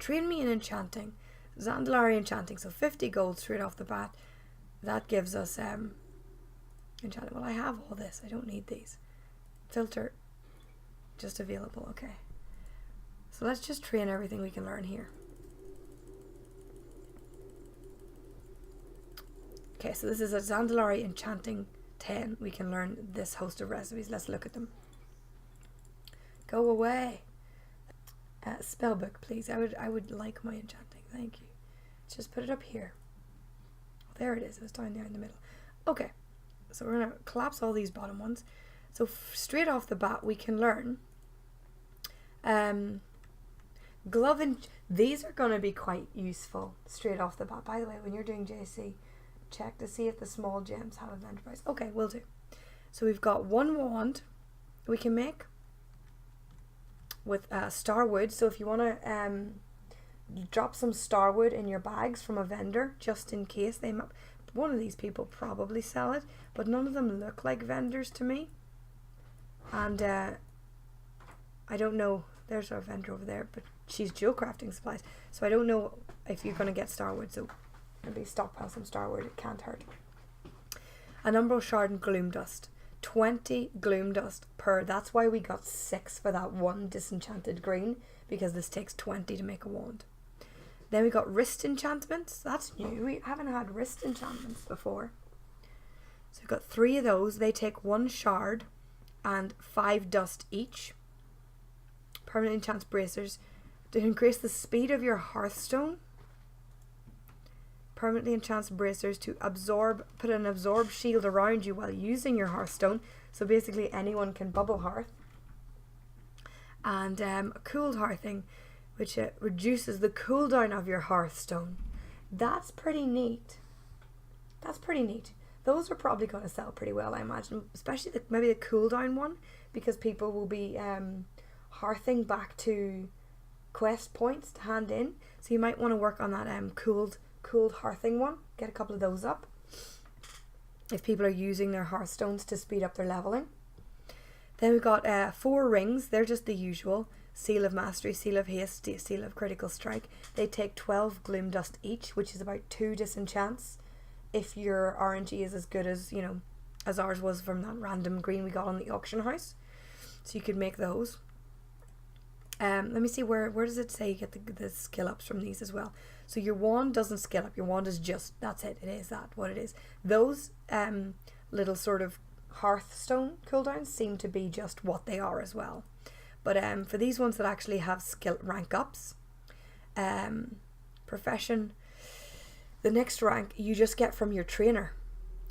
train me in enchanting. Zandalari enchanting. So 50 gold straight off the bat. That gives us enchanting. Well, I have all this. I don't need these. Filter. Just available. Okay. So let's just train everything we can learn here. Okay, so this is a Zandalari enchanting 10. We can learn this host of recipes. Let's look at them. Go away. Spellbook, please. I would like my enchanting. Thank you. Let's just put it up here. Oh, there it is. It was down there in the middle. Okay. So we're going to collapse all these bottom ones. So straight off the bat, we can learn glove and these are going to be quite useful straight off the bat. By the way, when you're doing JC, check to see if the small gems have event price. Okay, will do. So we've got one wand we can make with starwood. So if you want to drop some starwood in your bags from a vendor, just in case they one of these people probably sell it, but none of them look like vendors to me. And I don't know, there's our vendor over there, but she's Joe Crafting Supplies, so I don't know if you're going to get starwood, so maybe stockpile some starwood, it can't hurt. An umbral shard and gloom dust. 20 gloom dust per. That's why we got 6 for that one disenchanted green, because this takes 20 to make a wand. Then we got wrist enchantments. That's new. We haven't had wrist enchantments before. So we've got 3 of those. They take 1 shard and 5 dust each. Permanent enchants bracers to increase the speed of your hearthstone. Permanently enchants bracers to put an absorb shield around you while using your hearthstone. So basically anyone can bubble hearth. And cooled hearthing, which reduces the cooldown of your hearthstone. That's pretty neat. That's pretty neat. Those are probably going to sell pretty well, I imagine, especially maybe the cooldown one, because people will be hearthing back to quest points to hand in. So you might want to work on that cooled hearthing one. Get a couple of those up if people are using their hearthstones to speed up their leveling. Then we've got 4 rings. They're just the usual. Seal of Mastery, Seal of Haste, Seal of Critical Strike. They take 12 gloom dust each, which is about 2 disenchants. If your RNG is as good as, you know, as ours was from that random green we got on the auction house. So you could make those. Let me see, where does it say you get the skill ups from these as well? So your wand doesn't skill up. Your wand is just, that's it. It is what it is. Those little sort of hearthstone cooldowns seem to be just what they are as well. But for these ones that actually have skill rank ups, profession, the next rank you just get from your trainer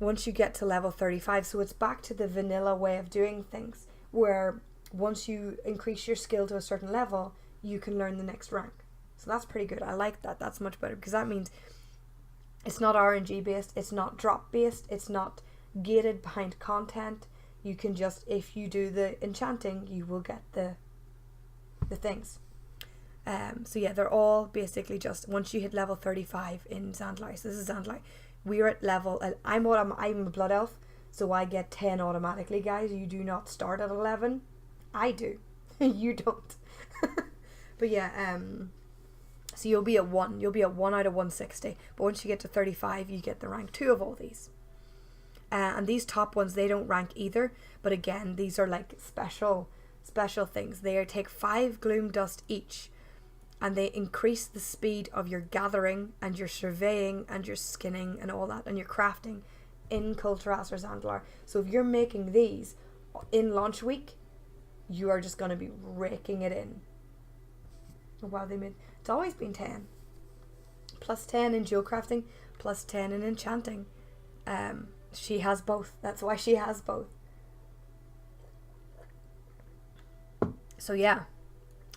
once you get to level 35. So it's back to the vanilla way of doing things, where once you increase your skill to a certain level, you can learn the next rank. So that's pretty good. I like that. That's much better, because that means it's not RNG based, it's not drop based, it's not gated behind content. You can just, if you do the enchanting, you will get the things. So yeah, they're all basically just once you hit level 35 in Zandalari. So this is Zandalari. We're at level, I'm a blood elf, so I get 10 automatically, guys. You do not start at 11. I do. You don't. But yeah, so you'll be at 1. You'll be at 1 out of 160. But once you get to 35, you get the rank 2 of all these. And these top ones, they don't rank either. But again, these are like special things. They take 5 gloom dust each. And they increase the speed of your gathering and your surveying and your skinning and all that. And your crafting in Kulturas or Zandalar. So if you're making these in launch week, you are just going to be raking it in. Wow, it's always been 10. Plus 10 in Joe Crafting, plus 10 in enchanting. She has both. That's why she has both. So yeah,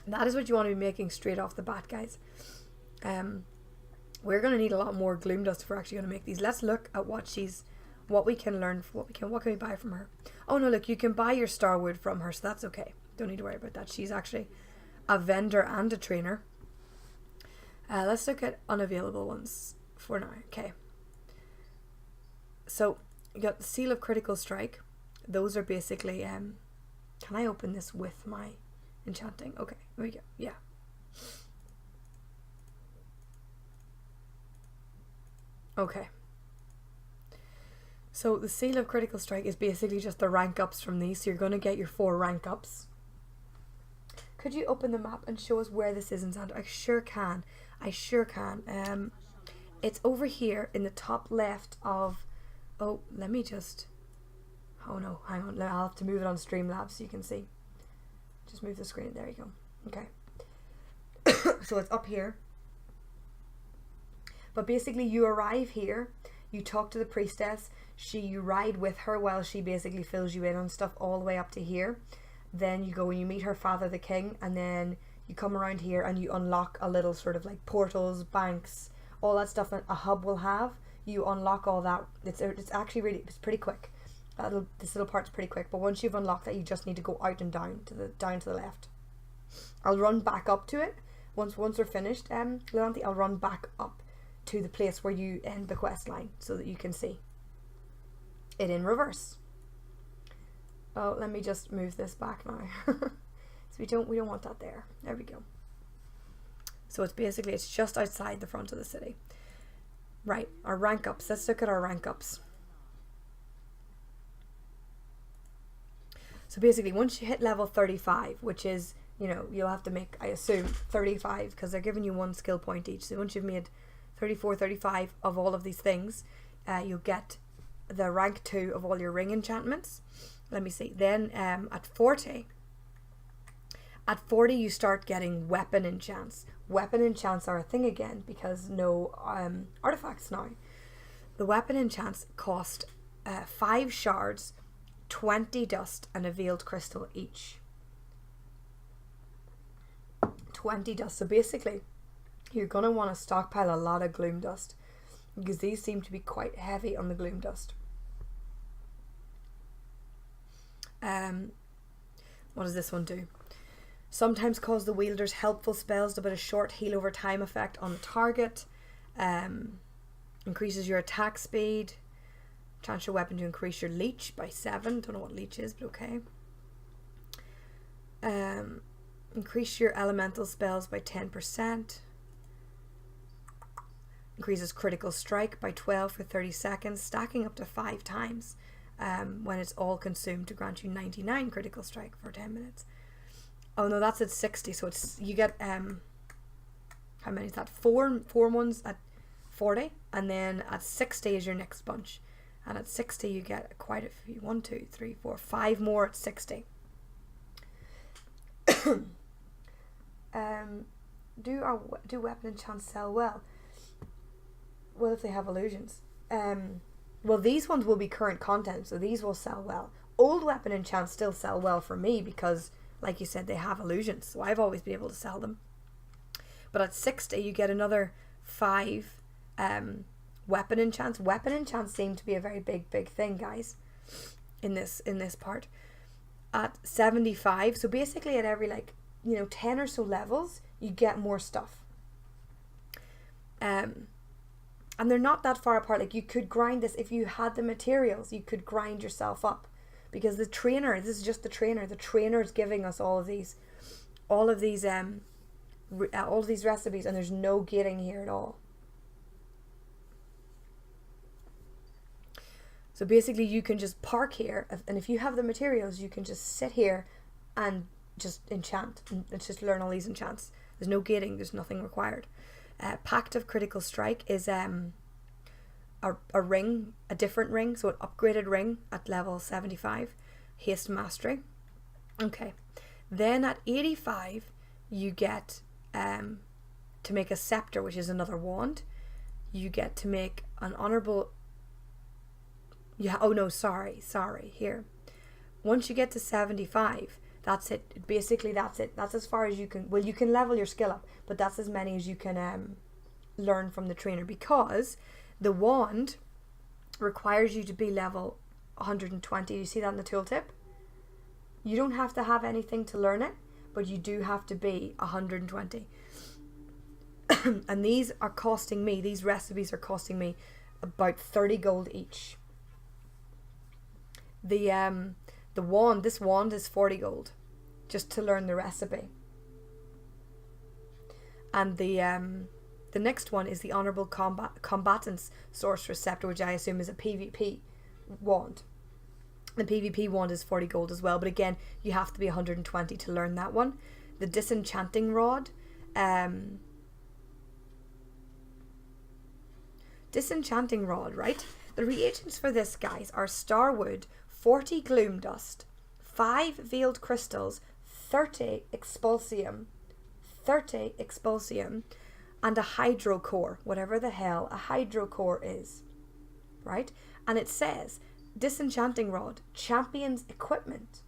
that is what you want to be making straight off the bat, guys. We're going to need a lot more gloom dust if we're actually going to make these. Let's look at what we can learn, what can we buy from her. Oh no, look, you can buy your starwood from her, so that's okay. Don't need to worry about that. She's actually a vendor and a trainer. Let's look at unavailable ones for now. Okay. So you got the Seal of Critical Strike. Those are basically can I open this with my enchanting? Okay, there we go. Yeah. Okay. So the Seal of Critical Strike is basically just the rank ups from these. So you're going to get your 4 rank ups. Could you open the map and show us where this is in Xandar? I sure can. It's over here in the top left of... Oh, let me just... Oh no, hang on. I'll have to move it on Streamlabs so you can see. Just move the screen. There you go. Okay. So it's up here. But basically you arrive here. You talk to the priestess. You ride with her while she basically fills you in on stuff all the way up to here. Then you go and you meet her father, the king. And then you come around here and you unlock a little sort of like portals, banks, all that stuff that a hub will have. You unlock all that. It's actually really, it's pretty quick. This little part's pretty quick, but once you've unlocked that, you just need to go out and down to the left. I'll run back up to it once we're finished. Levanti, I'll run back up to the place where you end the quest line so that you can see it in reverse. Oh, let me just move this back now. So we don't want that there. There we go. So it's just outside the front of the city. Right, our rank ups. Let's look at our rank ups. So basically, once you hit level 35, which is, you know, you'll have to make, I assume, 35, because they're giving you 1 skill point each. So once you've made 34, 35 of all of these things, you'll get the rank 2 of all your ring enchantments. Let me see. Then at 40 you start getting weapon enchants. Weapon enchants are a thing again, because no artifacts now. The weapon enchants cost 5 shards, 20 dust and a veiled crystal each. 20 dust. So basically you're going to want to stockpile a lot of gloom dust, because these seem to be quite heavy on the gloom dust. What does this one do? Sometimes cause the wielder's helpful spells to put a short heal over time effect on the target. Increases your attack speed. Chance your weapon to increase your leech by 7. Don't know what leech is, but okay. Increase your elemental spells by 10%. Increases critical strike by 12 for 30 seconds, stacking up to 5 times when it's all consumed to grant you 99 critical strike for 10 minutes. Oh no, that's at 60, so it's, you get, how many is that? 4 ones at 40, and then at 60 is your next bunch. And at 60 you get quite a few. 1, 2, 3, 4, 5 more at 60. Do weapon enchants sell well? Well, if they have illusions. Well, these ones will be current content, so these will sell well. Old weapon enchants still sell well for me because, like you said, they have illusions, so I've always been able to sell them. But at 60 you get another 5 weapon enchants. Weapon enchants seem to be a very big thing, guys, in this part. At 75, so basically at every 10 or so levels you get more stuff. And they're not that far apart. Like, you could grind this if you had the materials. You could grind yourself up, because the trainer, this is just the trainer. The trainer is giving us all of these recipes, and there's no gating here at all. So basically you can just park here, and if you have the materials, you can just sit here and just enchant and just learn all these enchants. There's no gating, there's nothing required. Pact of Critical Strike is a ring, a different ring, so an upgraded ring at level 75. Haste Mastery. Okay. Then at 85 you get to make a scepter, which is another wand. You get to make an honorable... Yeah, oh no, sorry, here. Once you get to 75, that's it. Basically, that's it. That's as far as you can... Well, you can level your skill up, but that's as many as you can learn from the trainer, because the wand requires you to be level 120. You see that in the tooltip? You don't have to have anything to learn it, but you do have to be 120. And these recipes are costing me about 30 gold each. This wand is 40 gold just to learn the recipe. And the The next one is the Honourable Combatant's Sorcerous Scepter, which I assume is a PvP wand. The PvP wand is 40 gold as well, but again, you have to be 120 to learn that one. The Disenchanting Rod. Disenchanting Rod, right? The reagents for this, guys, are Starwood, 40 Gloom Dust, 5 Veiled Crystals, 30 Expulsium, and a Hydrocore, whatever the hell a Hydrocore is, right? And it says, Disenchanting Rod, Champion's Equipment.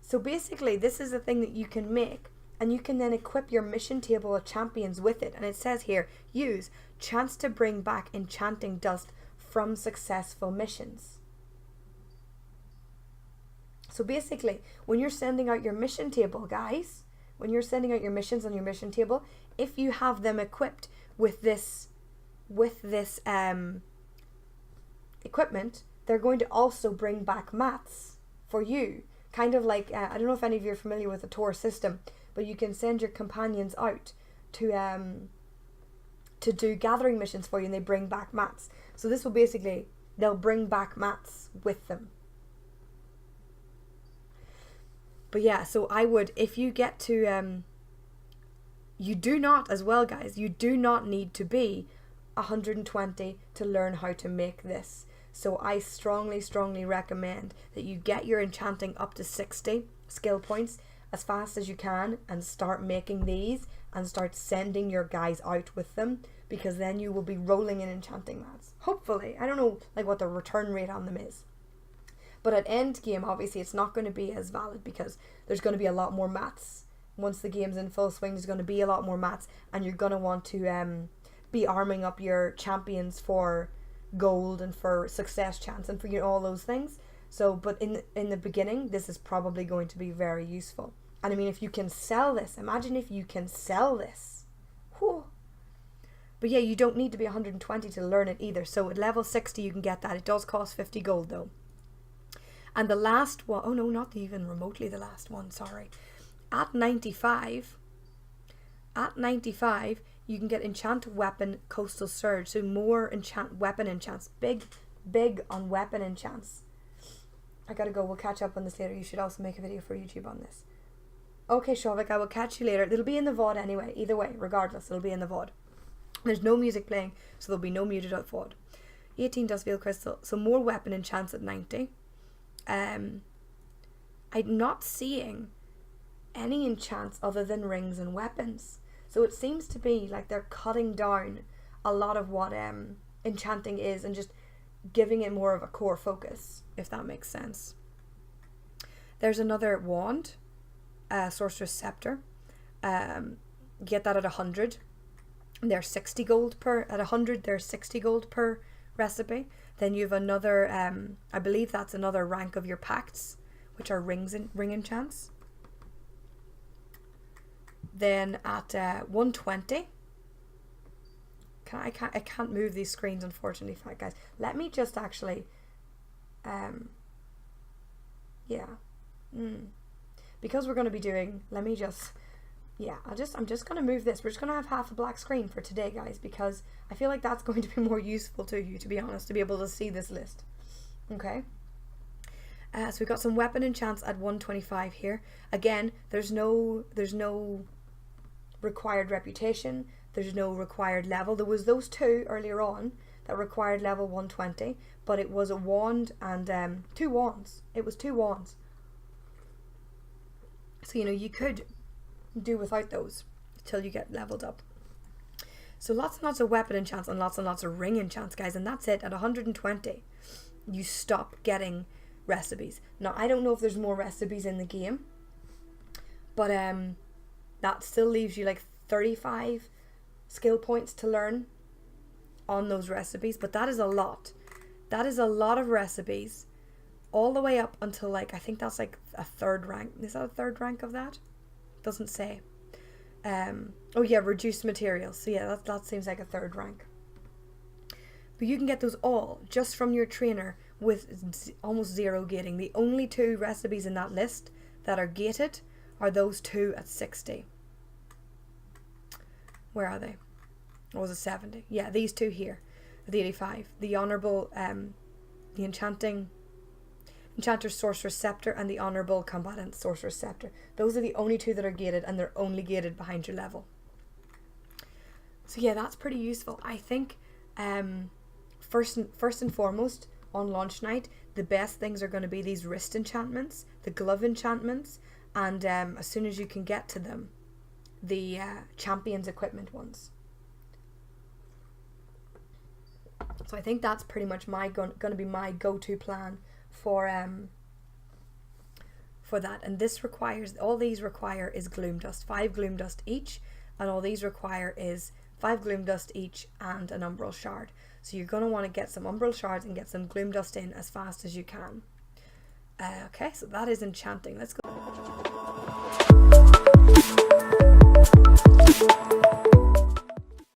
So basically, this is a thing that you can make, and you can then equip your mission table of champions with it. And it says here, use chance to bring back enchanting dust from successful missions. So basically, when you're sending out your mission table, guys, when you're sending out your missions on your mission table, if you have them equipped with this equipment, they're going to also bring back mats for you. Kind of like, I don't know if any of you are familiar with the Tor system, but you can send your companions out to do gathering missions for you, and they bring back mats. So this will basically, they'll bring back mats with them. But yeah, so I would, if you get to, you do not, as well, guys, you do not need to be 120 to learn how to make this. So I strongly recommend that you get your enchanting up to 60 skill points as fast as you can, and start making these and start sending your guys out with them, because then you will be rolling in enchanting mats. Hopefully. I don't know like what the return rate on them is. But at end game, obviously, it's not going to be as valid, because there's going to be a lot more mats. Once the game's in full swing, there's going to be a lot more mats, and you're going to want to be arming up your champions for gold and for success chance and for all those things. So, but in the beginning, this is probably going to be very useful. And I mean, if you can sell this, imagine if you can sell this. Whew. But yeah, you don't need to be 120 to learn it either. So at level 60, you can get that. It does cost 50 gold though. And the last one, oh no, not even remotely the last one, sorry. At 95, you can get Enchant Weapon Coastal Surge. So more weapon enchants. Big on weapon enchants. I gotta go, we'll catch up on this later. You should also make a video for YouTube on this. Okay, Shovik, I will catch you later. It'll be in the VOD anyway, either way, regardless, it'll be in the VOD. There's no music playing, so there'll be no muted out VOD. 18 Dust Veil Crystal, so more weapon enchants at 90. I'm not seeing any enchants other than rings and weapons. So it seems to be like they're cutting down a lot of what enchanting is and just giving it more of a core focus, if that makes sense. There's another wand, Sorcerous Scepter. Get that at 100. They're 60 gold per, at 100 they're 60 gold per recipe. Then you have another, I believe that's another rank of your pacts, which are ring enchants. Then at 120, I can't move these screens, unfortunately, guys. Let me just actually, because we're going to be doing, I'm just going to move this. We're just going to have half a black screen for today, guys, because I feel like that's going to be more useful to you, to be honest, to be able to see this list. Okay. So we've got some weapon enchants at 125 here. Again, there's no required reputation. There's no required level. There was those two earlier on that required level 120, but it was a wand and 2 wands. It was 2 wands. So, you could do without those till you get leveled up. So lots and lots of weapon enchants and lots of ring enchants, guys, and that's it. At 120, you stop getting recipes. Now, I don't know if there's more recipes in the game, but that still leaves you like 35 skill points to learn on those recipes, but that is a lot. That is a lot of recipes, all the way up until like, I think that's like a 3rd rank. Is that a 3rd rank of that? Doesn't say. Oh yeah, reduced materials. So yeah, that seems like a 3rd rank. But you can get those all just from your trainer with almost 0 gating. The only 2 recipes in that list that are gated are those 2 at 60. Where are they? Or was it 70? Yeah, these two here, the 85. The Honourable, the Enchanter's Sorcerer's Scepter and the Honourable Combatant's Sorcerer's Scepter. Those are the only two that are gated, and they're only gated behind your level. So yeah, that's pretty useful. I think first and foremost, on launch night, the best things are going to be these wrist enchantments, the glove enchantments, and as soon as you can get to them, the Champions equipment ones. So I think that's pretty much going to be my go-to plan for that. And this requires, all these require is Gloom Dust, 5 Gloom Dust each, and all these require is 5 Gloom Dust each and an Umbral Shard. So you're going to want to get some Umbral Shards and get some Gloom Dust in as fast as you can. Okay, so that is enchanting. Let's go